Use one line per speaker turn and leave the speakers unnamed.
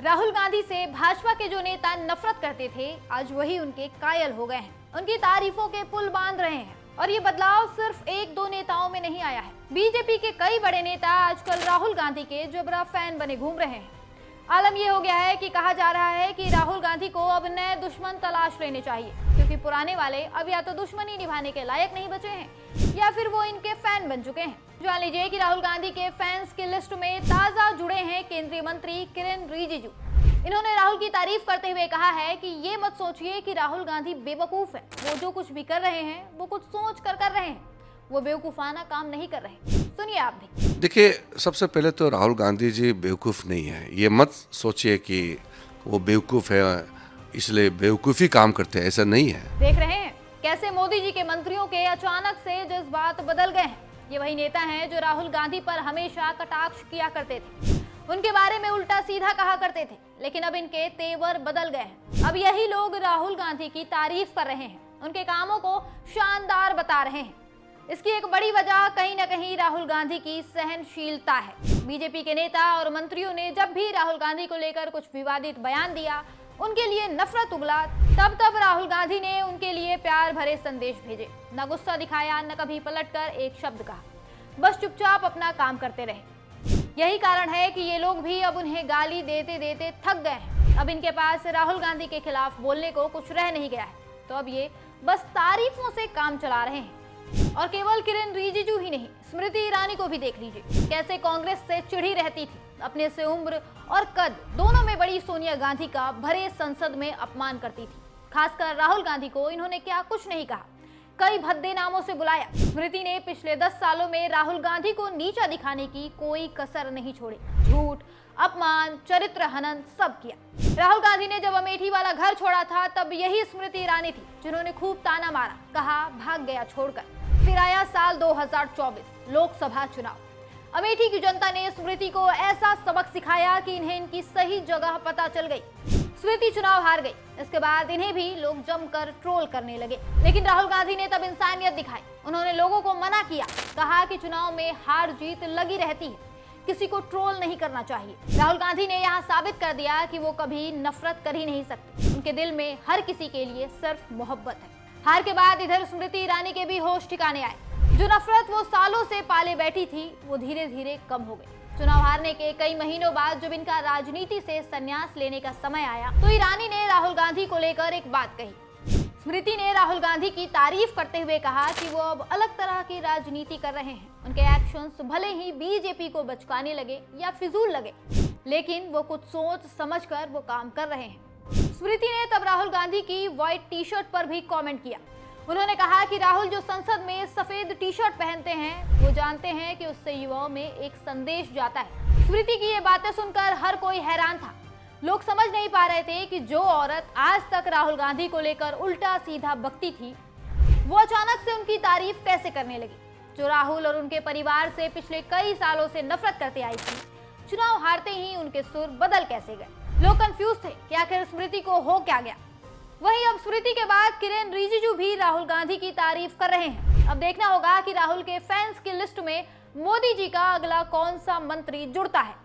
राहुल गांधी से भाजपा के जो नेता नफरत करते थे, आज वही उनके कायल हो गए हैं। उनकी तारीफों के पुल बांध रहे हैं। और ये बदलाव सिर्फ एक दो नेताओं में नहीं आया है। बीजेपी के कई बड़े नेता आजकल राहुल गांधी के जबरा फैन बने घूम रहे हैं। आलम यह हो गया है कि कहा जा रहा है कि राहुल गांधी को अब नए दुश्मन तलाश लेने चाहिए, क्योंकि पुराने वाले अब या तो दुश्मनी निभाने के लायक नहीं बचे हैं या फिर वो इनके फैन बन चुके हैं। जान लीजिए कि राहुल गांधी के फैंस की लिस्ट में ताजा जुड़े हैं केंद्रीय मंत्री किरेन रिजिजू। इन्होंने राहुल की तारीफ करते हुए कहा है कि ये मत सोचिए कि राहुल गांधी बेवकूफ है, वो जो कुछ भी कर रहे हैं वो कुछ सोच कर रहे हैं, वो बेवकूफाना काम नहीं कर रहे। सुनिए आप भी।
देखिए, सबसे पहले तो राहुल गांधी जी बेवकूफ़ नहीं है। ये मत सोचिए कि वो बेवकूफ़ है इसलिए बेवकूफ़ी काम करते हैं, ऐसा नहीं है।
देख रहे हैं कैसे मोदी जी के मंत्रियों के अचानक से जज्बात बदल गए हैं। ये वही नेता हैं जो राहुल गांधी पर हमेशा कटाक्ष किया करते थे, उनके बारे में उल्टा सीधा कहा करते थे, लेकिन अब इनके तेवर बदल गए हैं। अब यही लोग राहुल गांधी की तारीफ कर रहे हैं, उनके कामों को शानदार बता रहे हैं। इसकी एक बड़ी वजह कहीं न कहीं राहुल गांधी की सहनशीलता है। बीजेपी के नेता और मंत्रियों ने जब भी राहुल गांधी को लेकर कुछ विवादित बयान दिया, उनके लिए नफरत उगला, तब राहुल गांधी ने उनके लिए प्यार भरे संदेश भेजे। न गुस्सा दिखाया, न कभी पलटकर एक शब्द कहा, बस चुपचाप अपना काम करते रहे। यही कारण है कि ये लोग भी अब उन्हें गाली देते देते थक गए हैं। अब इनके पास राहुल गांधी के खिलाफ बोलने को कुछ रह नहीं गया है, तो अब ये बस तारीफों से काम चला रहे हैं। और केवल किरेन रिजिजू ही नहीं, स्मृति ईरानी को भी देख लीजिए, कैसे कांग्रेस से चिढ़ी रहती थी। अपने से उम्र और कद दोनों में बड़ी सोनिया गांधी का भरे संसद में अपमान करती थी। खासकर राहुल गांधी को इन्होंने क्या कुछ नहीं कहा, कई भद्दे नामों से बुलाया। स्मृति ने पिछले 10 सालों में राहुल गांधी को नीचा दिखाने की कोई कसर नहीं छोड़ी। झूठ, अपमान, चरित्र हनन सब किया। राहुल गांधी ने जब अमेठी वाला घर छोड़ा था, तब यही स्मृति ईरानी थी जिन्होंने खूब ताना मारा, कहा भाग गया छोड़कर। फिर आया साल 2024 लोकसभा चुनाव। अमेठी की जनता ने स्मृति को ऐसा सबक सिखाया कि इन्हें इनकी सही जगह पता चल गई। स्मृति चुनाव हार गई। इसके बाद इन्हें भी लोग जमकर ट्रोल करने लगे, लेकिन राहुल गांधी ने तब इंसानियत दिखाई। उन्होंने लोगों को मना किया, कहा कि चुनाव में हार जीत लगी रहती है, किसी को ट्रोल नहीं करना चाहिए। राहुल गांधी ने यहाँ साबित कर दिया कि वो कभी नफरत कर ही नहीं सकते। उनके दिल में हर किसी के लिए सिर्फ मोहब्बत है। हार के बाद इधर स्मृति ईरानी के भी होश ठिकाने आए। जो नफरत वो सालों से पाले बैठी थी, वो धीरे धीरे कम हो गई। चुनाव हारने के कई महीनों बाद जब इनका राजनीति से संन्यास लेने का समय आया, तो ईरानी ने राहुल गांधी को लेकर एक बात कही। स्मृति ने राहुल गांधी की तारीफ करते हुए कहा कि वो अब अलग तरह की राजनीति कर रहे हैं। उनके एक्शंस भले ही बीजेपी को बचकाने लगे या फिजूल लगे, लेकिन वो कुछ सोच समझकर वो काम कर रहे हैं। स्मृति ने तब राहुल गांधी की व्हाइट टी शर्ट पर भी कमेंट किया। उन्होंने कहा कि राहुल जो संसद में सफेद टी शर्ट पहनते हैं, वो जानते हैं कि उससे युवाओं में एक संदेश जाता है। स्मृति की ये बातें सुनकर हर कोई हैरान था। लोग समझ नहीं पा रहे थे कि जो औरत आज तक राहुल गांधी को लेकर उल्टा सीधा बकती थी, वो अचानक से उनकी तारीफ कैसे करने लगी। जो राहुल और उनके परिवार से पिछले कई सालों से नफरत करते आई थी, चुनाव हारते ही उनके सुर बदल कैसे गए। लोग कंफ्यूज थे कि आखिर स्मृति को हो क्या गया। वहीं अब स्मृति के बाद किरेन रिजिजू भी राहुल गांधी की तारीफ कर रहे हैं। अब देखना होगा कि राहुल के फैंस की लिस्ट में मोदी जी का अगला कौन सा मंत्री जुड़ता है।